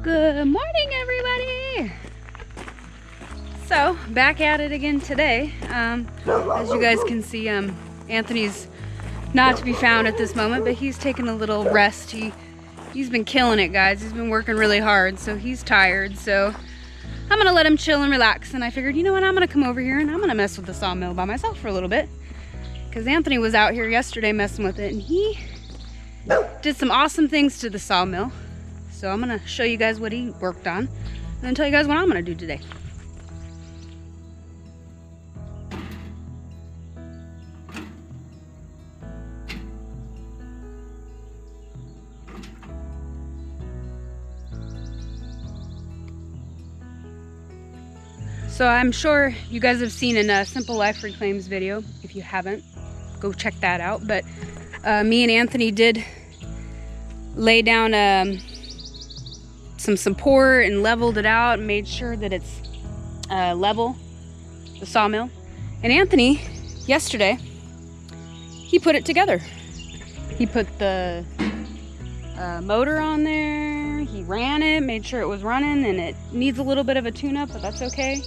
Good morning, everybody. So back at it again today. As you guys can see, Anthony's not to be found at this moment, but he's taking a little rest. He's been killing it, guys. He's been working really hard, so he's tired. So I'm gonna let him chill and relax. And I figured, you know what, I'm gonna come over here and I'm gonna mess with the sawmill by myself for a little bit, because Anthony was out here yesterday messing with it, and he did some awesome things to the sawmill. So I'm gonna show you guys what he worked on and then tell you guys what I'm gonna do today. So I'm sure you guys have seen in a Simple Life Reclaims video. If you haven't, go check that out. But me and Anthony did lay down some support and leveled it out and made sure that it's level, the sawmill. And Anthony, yesterday, he put it together. He put the motor on there, he ran it, made sure it was running, and it needs a little bit of a tune-up, but that's okay.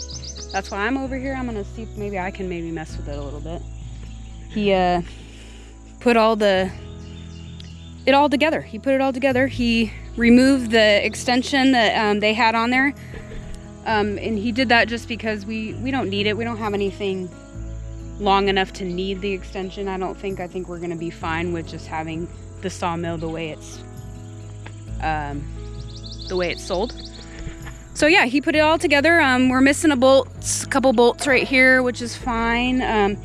That's why I'm over here. I'm gonna see if maybe I can mess with it a little bit. He put it all together. He put it all together. He removed the extension that they had on there, and he did that just because we don't need it. We don't have anything long enough to need the extension, I don't think. I think we're gonna be fine with just having the sawmill the way it's sold. So yeah, he put it all together. We're missing a couple bolts right here, which is fine.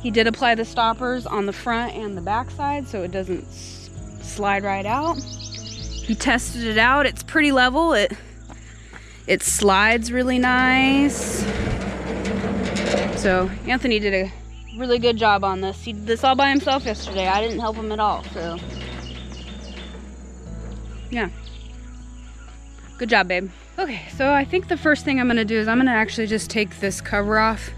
He did apply the stoppers on the front and the back side so it doesn't slide right out. He tested it out. It's pretty level. It slides really nice. So Anthony did a really good job on this. He did this all by himself yesterday. I didn't help him at all. So yeah, good job, babe. Okay, so I think the first thing I'm gonna do is I'm gonna actually just take this cover off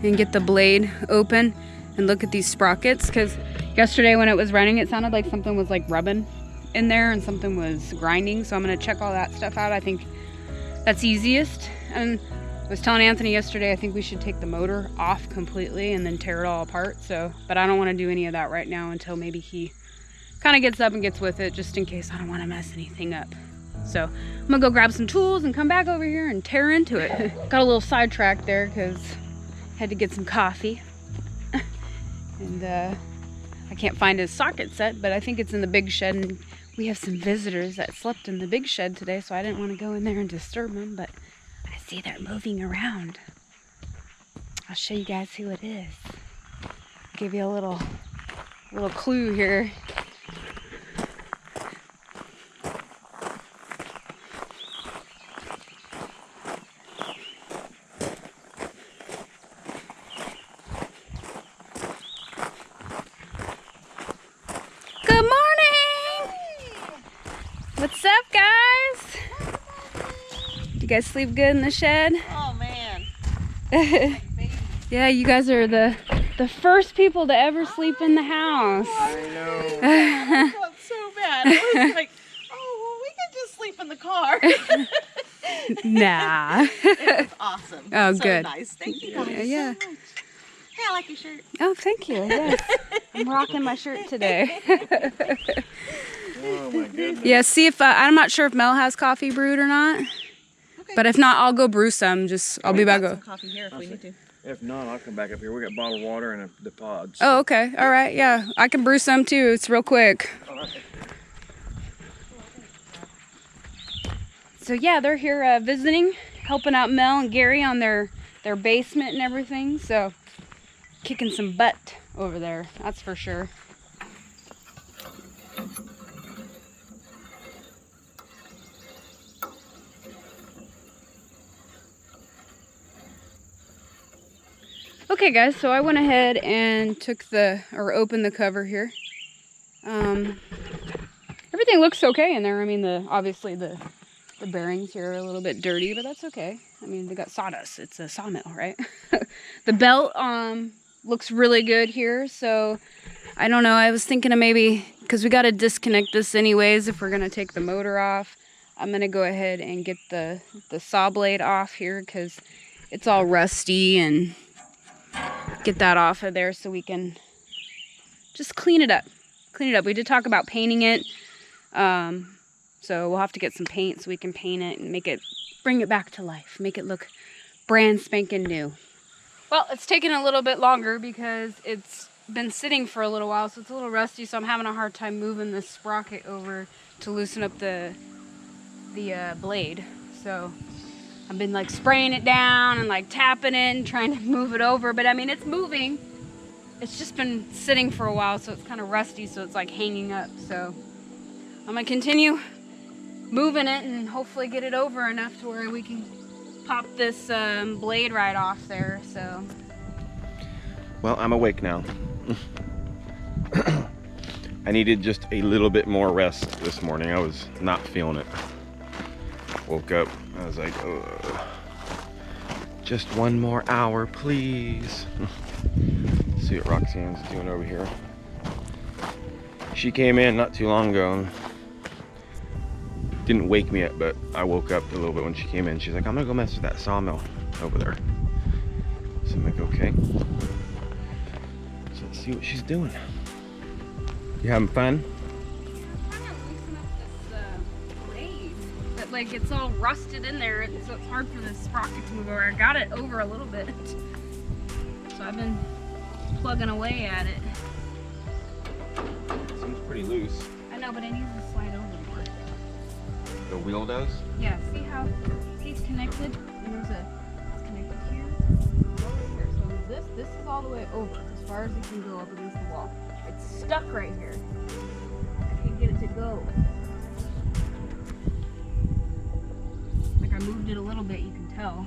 and get the blade open and look at these sprockets, because yesterday when it was running, it sounded like something was like rubbing in there and something was grinding. So I'm gonna check all that stuff out. I think that's easiest. And I was telling Anthony yesterday, I think we should take the motor off completely and then tear it all apart. So, but I don't want to do any of that right now until maybe he kind of gets up and gets with it, just in case I don't want to mess anything up. So I'm gonna go grab some tools and come back over here and tear into it. Got a little sidetracked there because I had to get some coffee. And I can't find his socket set, but I think it's in the big shed, and we have some visitors that slept in the big shed today, so I didn't want to go in there and disturb them, but I see they're moving around. I'll show you guys who it is. I'll give you a little clue here. Good morning! What's up, guys? Did you guys sleep good in the shed? Oh man. Yeah, you guys are the first people to ever sleep in the house. I know. I felt so bad. I was like, oh, well, we could just sleep in the car. Nah. It was awesome. Oh, so good. Nice. Thank you guys Yeah. so much. Hey, I like your shirt. Oh, thank you. Yes. I'm rocking my shirt today. Oh my goodness. Yeah, see if I'm not sure if Mel has coffee brewed or not. Okay. But if not, I'll go brew some. I'll be back. Got some coffee here if we need to. If not, I'll come back up here. We got bottled water and the pods. Oh, okay. All right. Yeah, I can brew some too. It's real quick. So yeah, they're here visiting, helping out Mel and Gary on their basement and everything. So kicking some butt over there, that's for sure. Okay guys, so I went ahead and opened the cover here. Everything looks okay in there. I mean, obviously the bearings here are a little bit dirty, but that's okay. I mean, they got sawdust. It's a sawmill, right? The belt looks really good here, so I don't know. I was thinking of maybe, because we got to disconnect this anyways if we're going to take the motor off. I'm gonna go ahead and get the saw blade off here because it's all rusty, and get that off of there so we can just clean it up. We did talk about painting it, so we'll have to get some paint so we can paint it and bring it back to life, make it look brand spanking new. Well, it's taken a little bit longer because it's been sitting for a little while, so it's a little rusty, so I'm having a hard time moving this sprocket over to loosen up the blade. So I've been like spraying it down and like tapping it and trying to move it over, but I mean, it's moving. It's just been sitting for a while, so it's kind of rusty, so it's like hanging up. So I'm gonna continue moving it and hopefully get it over enough to where we can pop this blade right off there. So, well, I'm awake now. I needed just a little bit more rest this morning. I was not feeling it. Woke up, I was like, ugh. Just one more hour, please. See what Roxane's doing over here. She came in not too long ago and didn't wake me up, but I woke up a little bit when she came in. She's like, I'm gonna go mess with that sawmill over there. So I'm like, okay. So let's see what she's doing. You having fun? I'm trying to loosen up this blade, but like it's all rusted in there, and so it's hard for this sprocket to move over. I got it over a little bit, so I've been plugging away at it. Seems pretty loose. I know, but it needs to slide over more. The wheel does? Yeah, see how it's connected? And it's connected here, over here. So this is all the way over, as far as it can go up against the wall. It's stuck right here. I can't get it to go. Like I moved it a little bit, you can tell.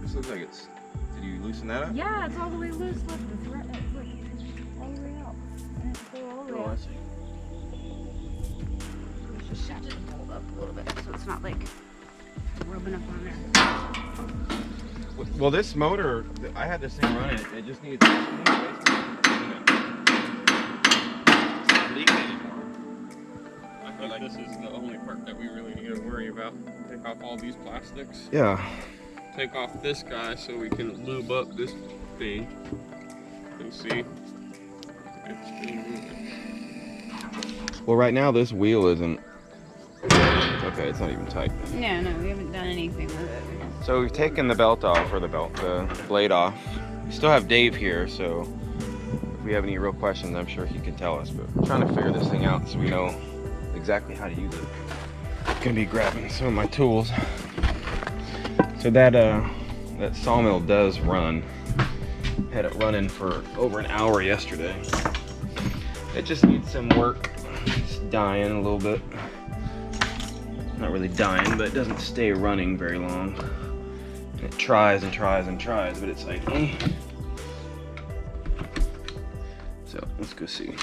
This looks like it's... Did you loosen that up? Yeah, it's all the way loose. Look, it's right, look, all the way out. And it's all the way Oh, out. I see. Let's just shut it and hold up a little bit so it's not like rubbing up on there. Well, this motor, I had this thing running. It just needs space. It's not leaking anymore. I think this is the only part that we really need to worry about. Take off all these plastics. Yeah. Take off this guy so we can lube up this thing and see it's still moving. Well, right now this wheel isn't. Okay, it's not even tight. Yeah, no, we haven't done anything with it. So we've taken the belt off, or the blade off. We still have Dave here, so if we have any real questions, I'm sure he can tell us. But we're trying to figure this thing out so we know exactly how to use it. I'm gonna be grabbing some of my tools. So that sawmill does run. Had it running for over an hour yesterday. It just needs some work. It's dying a little bit. Not really dying, but it doesn't stay running very long. It tries and tries and tries, but it's like, eh. So let's go see.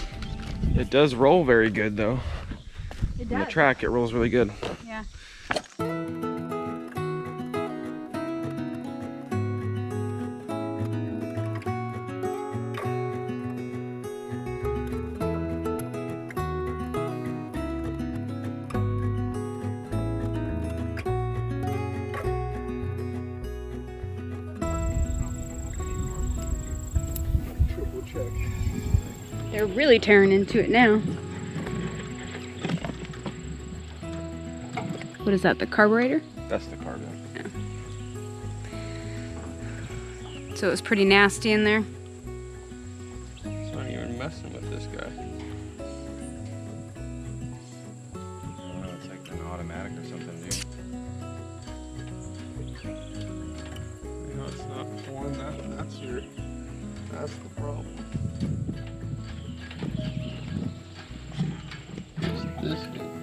It does roll very good though. It On the does. track, it rolls really good. Yeah. Triple check. They're really tearing into it now. What is that, the carburetor? That's the carburetor. So it was pretty nasty in there. It's not even messing with this guy. I don't know, it's like an automatic or something, dude. You know, it's not pulling that. That's the problem. It's this thing.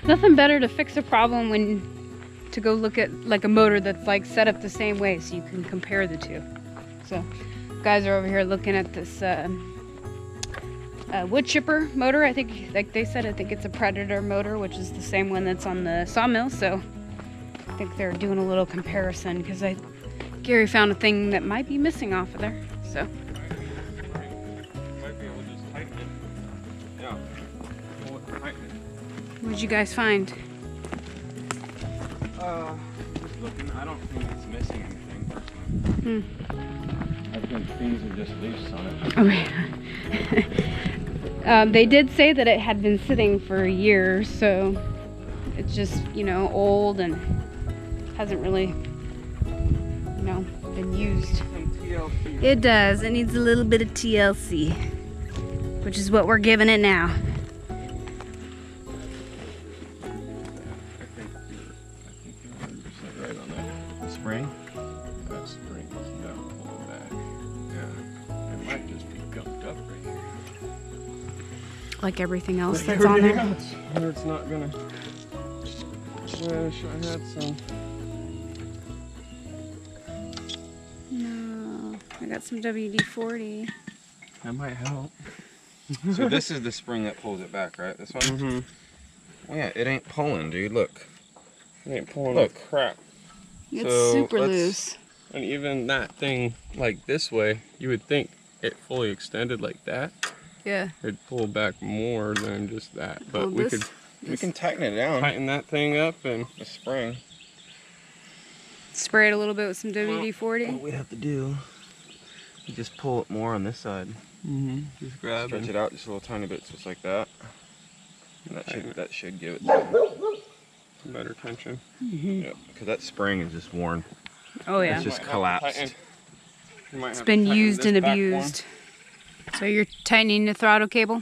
Nothing better to fix a problem when to go look at like a motor that's like set up the same way so you can compare the two. So Guys are over here looking at this wood chipper motor. I think, like they said, I think it's a Predator motor, which is the same one that's on the Sawmill. So I think they're doing a little comparison because Gary found a thing that might be missing off of there. So. Might be able to just tighten it. Yeah. Tighten it. What did you guys find? Just looking, I don't think it's missing anything personally. I think things are just loose on it. Okay. They did say that it had been sitting for years, so it's just, you know, old and hasn't really, you know, been used. Some TLC. It does. It needs a little bit of TLC, which is what we're giving it now. I think you're 100% right on that. The spring? That spring is not pulling back. Yeah. It might just be gumped up right here. Like everything else Like that's on everything there. else. Or it's not gonna. I wish I had some. No, I got some WD-40. That might help. So this is the spring that pulls it back, right? This one? Mm-hmm. Oh, yeah, it ain't pulling, dude. Look. It ain't pulling Look. no crap. It's So, super let's- loose. And even that thing, like this way, you would think it fully extended like that. Yeah. It'd pull back more than just that. But Well, we this- could We can tighten it down. tighten that thing up and The spring. Spray it a little bit with some What WD-40. we'd have to do, you just pull it more on this side. just grab Stretch it. it out just a little tiny bit, just like that. And Tighten it. that should give it Better tension. yeah, because that spring is just worn. Oh yeah. It's just Might have to collapsed. tighten- you might It's have to been tighten used this and back one. abused. So you're tightening the throttle cable?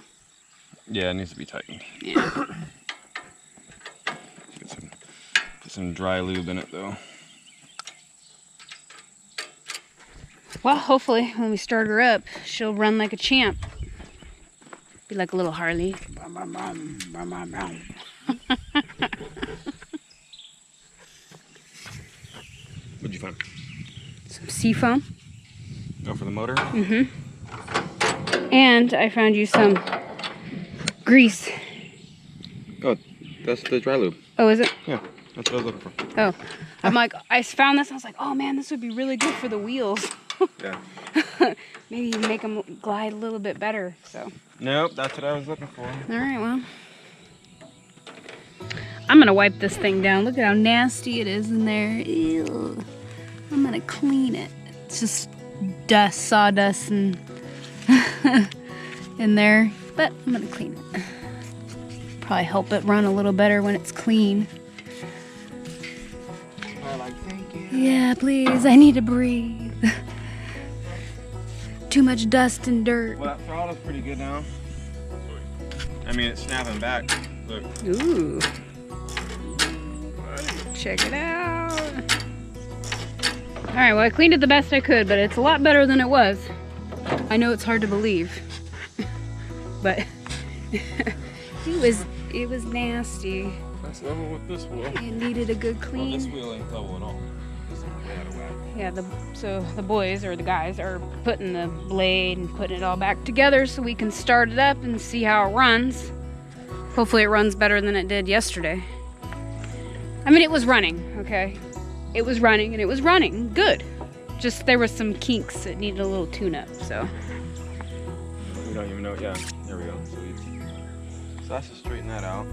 Yeah, it needs to be tightened. Yeah. Get some dry lube in it though. Well, hopefully when we start her up, she'll run like a champ. Be like a little Harley. Brum, brum, brum, brum, brum, brum. What'd you find? Some seafoam. Go for the motor? And I found you some grease. Oh, that's the dry lube. Oh, is it? Yeah, that's what I was looking for. Oh. I'm like, I found this. I was like, oh man, this would be really good for the wheels. Yeah. Maybe make them glide a little bit better. So. Nope, that's what I was looking for. All right, well. I'm gonna wipe this thing down. Look at how nasty it is in there. Ew. I'm gonna clean it. It's just dust, sawdust, and in there. But I'm gonna clean it. Probably help it run a little better when it's clean. Yeah, please. I need to breathe. Too much dust and dirt. Well, that throttle's pretty good now. I mean, it's snapping back. Look. Ooh. Check it out. All right, well, I cleaned it the best I could, but it's a lot better than it was. I know it's hard to believe, but it was nasty. That's level with this wheel. It needed a good Well, clean. this wheel ain't level at all. This is way out of whack. Yeah, so the boys or the guys are putting the blade and putting it all back together so we can start it up and see how it runs. Hopefully it runs better than it did yesterday. I mean, it was running, okay? It was running and it was running good. Just there was some kinks that needed a little tune-up, so. We don't even know. Yeah, there we go. Sweet. So that's to straighten that out.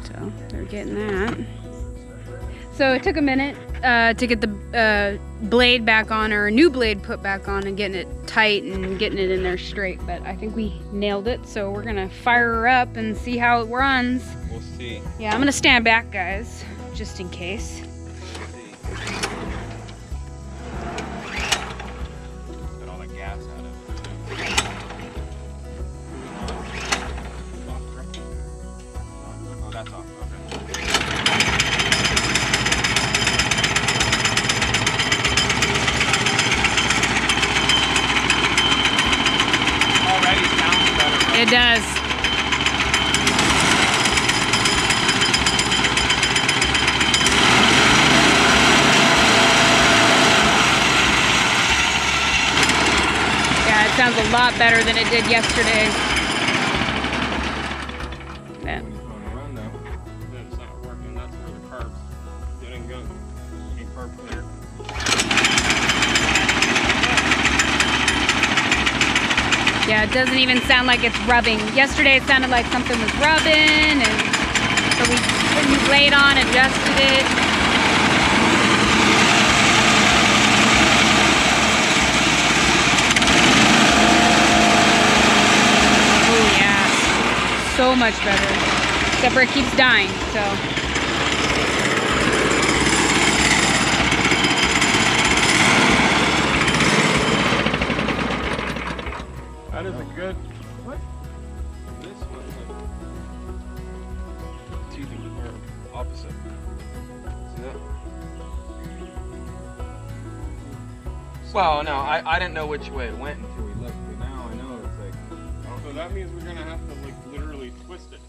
So they're getting that. So it took a minute to get the blade back on, or a new blade put back on, and getting it tight and getting it in there straight. But I think we nailed it. So we're gonna fire her up and see how it runs. We'll see. Yeah, I'm gonna stand back, guys, just in case. Get all the gas out of it. Oh, that's off. Okay. Already sounds better. It does. a lot better than it did yesterday. Yeah. It's not working. That's where the carbs didn't go. Any carb cleaner. Yeah, it doesn't even sound like it's rubbing. Yesterday it sounded like something was rubbing, and so we put a new blade on, adjusted it. Oh yeah, so much better. Except for it keeps dying, so. That is a good. What? This one's like teething or opposite. See that? Well, no, I didn't know which way it went until we looked, but now I know it's like. So that means we're gonna have to like literally twist it.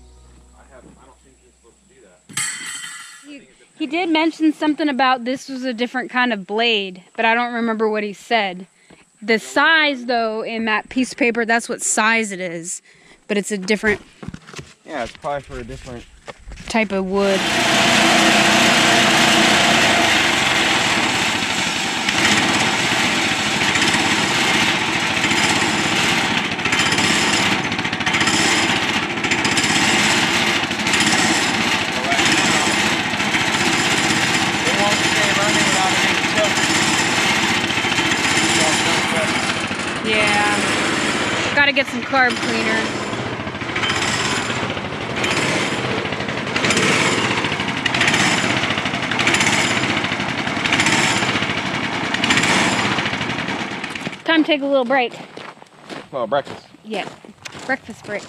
I don't think you're supposed to do that. He did mention something about this was a different kind of blade, but I don't remember what he said. The size, though, in that piece of paper, that's what size it is. But it's a different Yeah, it's probably for a different. type of wood. It won't stay running without it being tilted. Yeah. Gotta get some carb cleaner. Time to take a little break. Well, breakfast. Yeah. Breakfast break.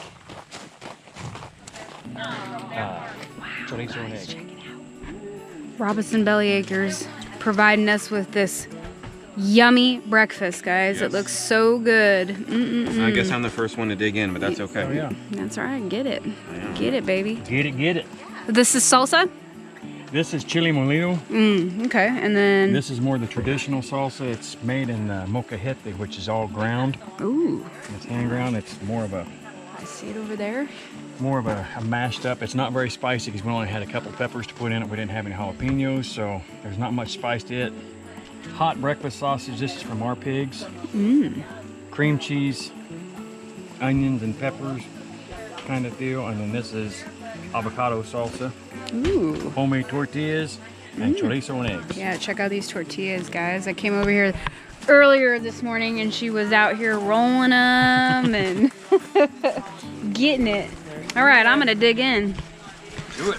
Chorizo and egg. Robinson Belly Acres providing us with this yummy breakfast, guys. Yes. It looks so good. I guess I'm the first one to dig in, but that's okay. Oh, yeah. That's all right. Get it. Get it, baby. Get it, get it. This is salsa? This is chili molino. Okay. And then, This is more the traditional salsa. It's made in molcajete, which is all ground. ooh, It's hand ground. It's more of a I see it over there. mashed up. It's not very spicy because we only had a couple peppers to put in it. We didn't have any jalapenos, so there's not much spice to it. Hot breakfast sausage. This is from our pigs. Cream cheese, onions and peppers kind of deal. And then this is avocado salsa, Ooh. homemade tortillas, and chorizo and eggs. Yeah, check out these tortillas, guys. I came over here earlier this morning and she was out here rolling them and getting it. All right, I'm gonna dig in. Do it.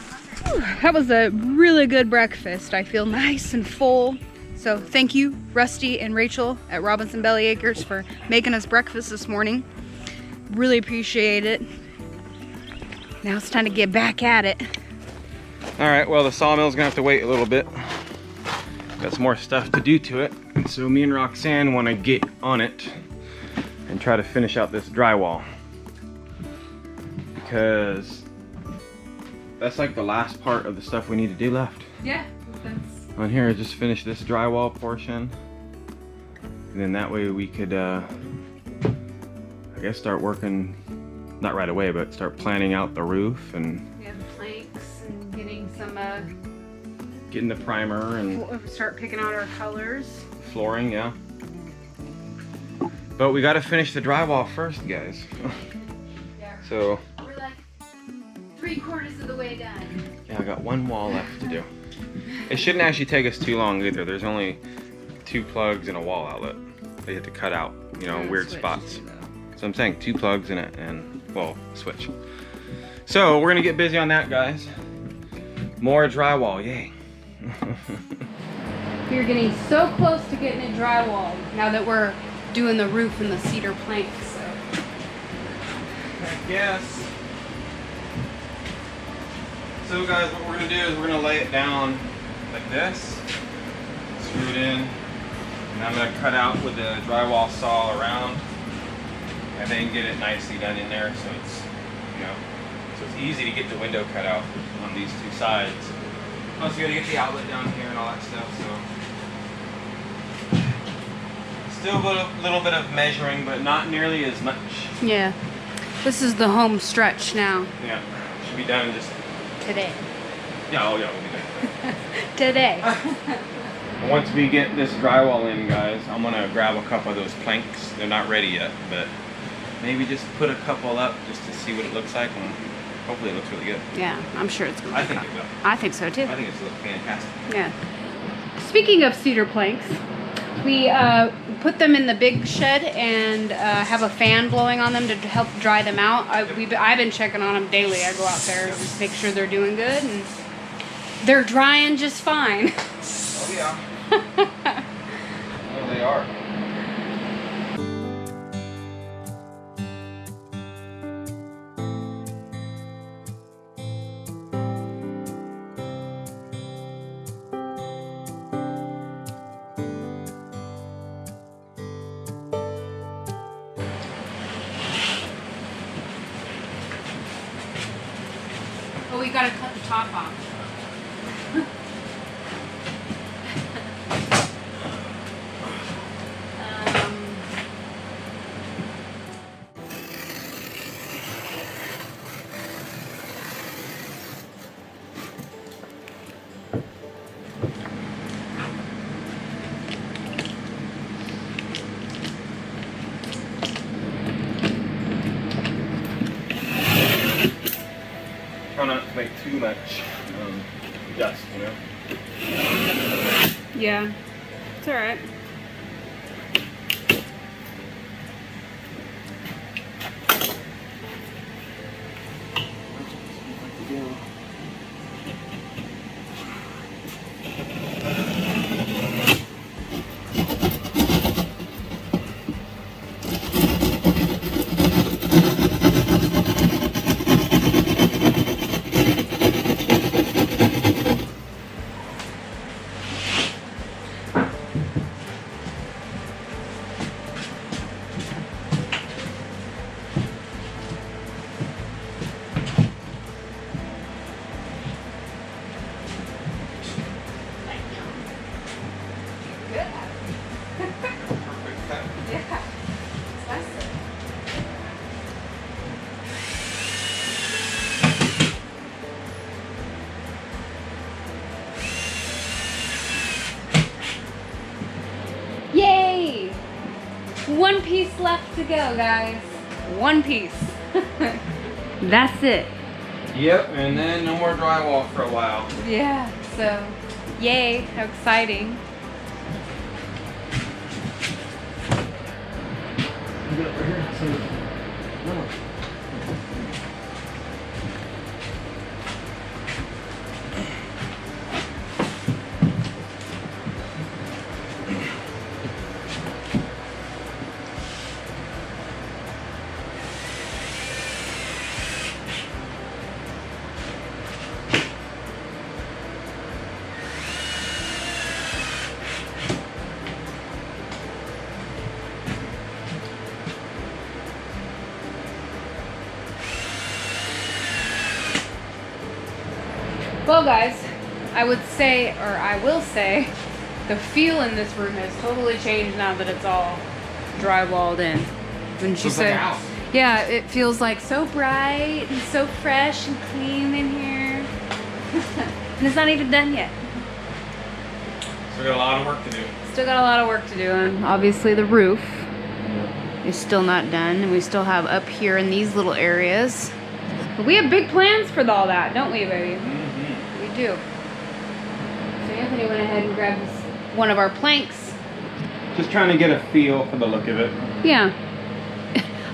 That was a really good breakfast. I feel nice and full. So thank you, Rusty and Rachel at Robinson Belly Acres, for making us breakfast this morning. Really appreciate it. Now it's time to get back at it. All right, well, the sawmill's gonna have to wait a little bit. Got some more stuff to do to it. And so me and Roxanne wanna get on it and try to finish out this drywall. Because that's like the last part of the stuff we need to do left. Yeah, On here, I just finished this drywall portion. And then that way we could, I guess, start working, not right away, but start planning out the roof and we have the planks and getting some, getting the primer and start picking out our colors. flooring, yeah. But we gotta finish the drywall first, guys. Yeah. So, We're like 3/4 of the way done. yeah, I got one wall left to do. It shouldn't actually take us too long either. There's only 2 plugs and a wall outlet. They had to cut out, you know, weird spots. So I'm saying 2 plugs in it and, well, switch. So we're gonna get busy on that, guys. More drywall, yay. We're getting so close to getting it drywalled now that we're doing the roof and the cedar planks. So. Yes. So guys, what we're gonna do is we're gonna lay it down like this, screw it in, and I'm gonna cut out with the drywall saw around, and then get it nicely done in there so it's, you know, so it's easy to get the window cut out on these 2 sides. Plus, you gotta get the outlet down here and all that stuff. So Still a little bit of measuring, but not nearly as much. Yeah. This is the home stretch now. Yeah, should be done just Today. yeah. Oh yeah, we'll be done. Today. Once we get this drywall in, guys, I'm gonna grab a couple of those planks. They're not ready yet, but maybe just put a couple up just to see what it looks like, and hopefully it looks really good. Yeah, I'm sure it's going to I think it will. I think so too. I think it's fantastic. Yeah. Speaking of cedar planks, we put them in the big shed and have a fan blowing on them to help dry them out. I've been checking on them daily. I go out there and just make sure they're doing good, and they're drying just fine. Oh yeah. Oh, they are. Oh, we gotta cut the top off. Try not to make too much dust, you know. Yeah, it's all right. Yay! One piece left to go, guys. One piece. That's it. Yep, and then no more drywall for a while. Yeah, so yay, how exciting. Well, guys, I would say, or I will say, the feel in this room has totally changed now that it's all drywalled in. Wouldn't you Looks like say? a house. Yeah, it feels like so bright and so fresh and clean in here. And it's not even done yet. So we got a lot of work to do. Still got a lot of work to do, and obviously the roof is still not done, and we still have up here in these little areas. But we have big plans for all that, don't we, baby? We do. So Anthony went ahead and grabbed one of our planks. Just trying to get a feel for the look of it. Yeah.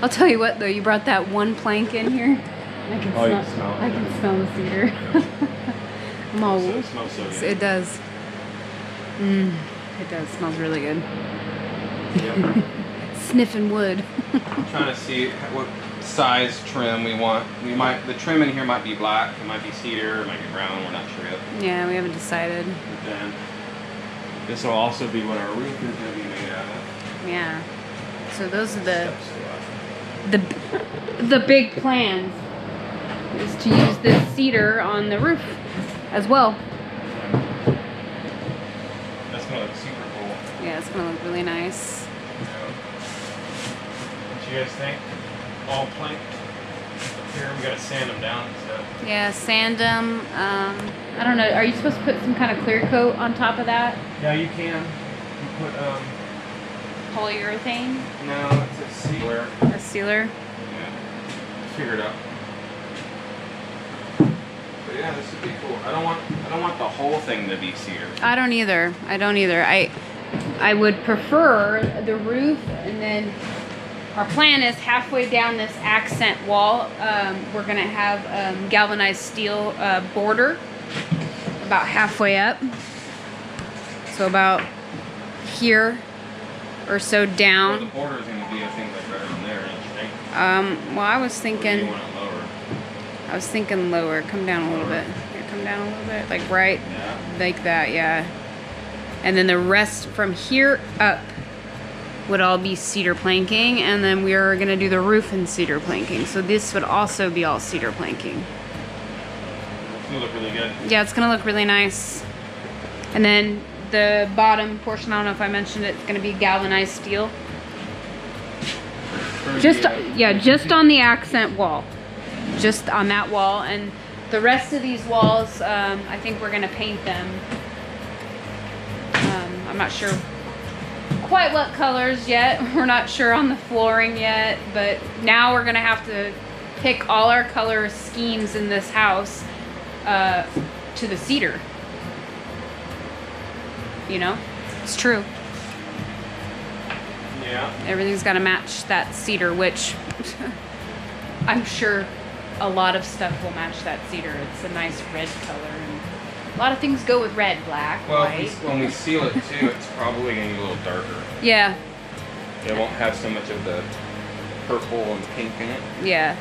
I'll tell you what, though, you brought that one plank in here. I can Oh, you smell, can smell it. I can smell the cedar. I'm all, It smells so good. it does. It does. Smells really good. Yep. Sniffing wood. Trying to see what size trim we want. The trim in here might be black, it might be cedar, it might be brown, we're not sure yet. Yeah, we haven't decided. But then this will also be what our roof is going to be made out of. Yeah. So those are Steps the big plans, is to use this cedar on the roof as well. That's going to look super cool. Yeah, it's gonna look really nice. you guys think? All planked up here. We gotta sand them down and stuff. Yeah, sand them. I don't know. Are you supposed to put some kind of clear coat on top of that? Yeah, you can. You put Polyurethane? No, it's a sealer. A sealer? yeah. Figure it out. But yeah, this would be cool. I don't want the whole thing to be cedar. I don't either. I don't either. I would prefer the roof, and then our plan is halfway down this accent wall, we're gonna have galvanized steel border about halfway up. So about here or so Well, down. the border is going to be, I think, like right around there, don't you think? Well, I was Or do you thinking, want it lower? I was thinking lower. Come down a little bit. Here, come down a little bit, like right, Yeah. like that, yeah. And then the rest from here up would all be cedar planking, and then we are gonna do the roof in cedar planking. So this would also be all cedar planking. It's going to look really good. Yeah, it's gonna look really nice. And then the bottom portion, I don't know if I mentioned it, it's gonna be galvanized steel. Just, yeah, just on the accent wall. Just on that wall. And the rest of these walls, I think we're gonna paint them. I'm not sure quite what colors yet. We're not sure on the flooring yet, but now we're gonna have to pick all our color schemes in this house to the cedar. You know, it's true. Yeah. Everything's got to match that cedar, which I'm sure a lot of stuff will match that cedar. It's a nice red color, and a lot of things go with red, black, Well, white. when we seal it too, it's probably going to be a little darker. Yeah, It won't have so much of the purple and pink in it. yeah,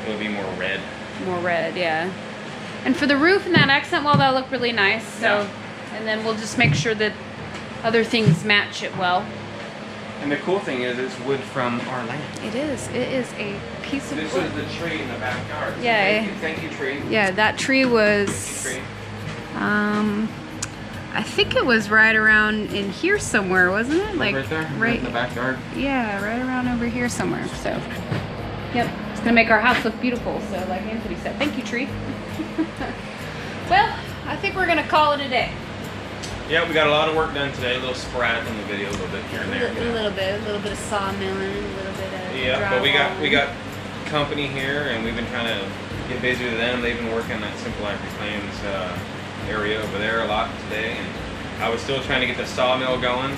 It'll be more red. more red, yeah. And for the roof and that accent wall, that'll look really nice. So, Yeah. and then we'll just make sure that other things match it well. And the cool thing is, it's wood from our land. It is. It is a piece of This wood. is the tree in the backyard. So Yeah. Thank you, tree. Yeah, that tree was. Tree. I think it was right around in here somewhere, wasn't it? Like right there, right in the backyard. Yeah, right around over here somewhere. So, yep, it's gonna make our house look beautiful. So, like Anthony said, thank you, tree. Well, I think we're gonna call it a day. Yeah, we got a lot of work done today. A little sporadic on the video, a little bit here and there. A little bit of sawmilling, a little bit of Yeah, but we drywall. got company here, and we've been trying to get busy with them. They've been working on that Simple Life Reclaims area over there a lot today, and I was still trying to get the sawmill going.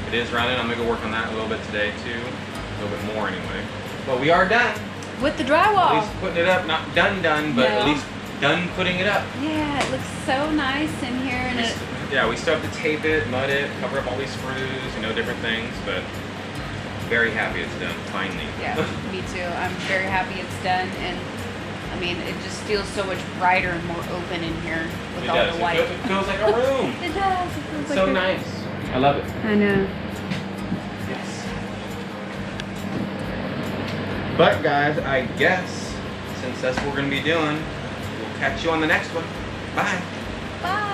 It is running. I'm gonna go work on that a little bit today too, a little bit more anyway. But we are done. with the At drywall. least putting it up, not done, but No. at least done putting it up. Yeah, it looks so nice in here, and it. Yeah, we still have to tape it, mud it, cover up all these screws, different things, but very happy it's done, finally. Yeah, me too. I'm very happy it's done, and I mean, it just feels so much brighter and more open in here with It all does. the white. It feels like a room. It does. It feels like So a- nice. I love it. I know. Yes. But guys, I guess since that's what we're gonna be doing, we'll catch you on the next one. Bye. Bye.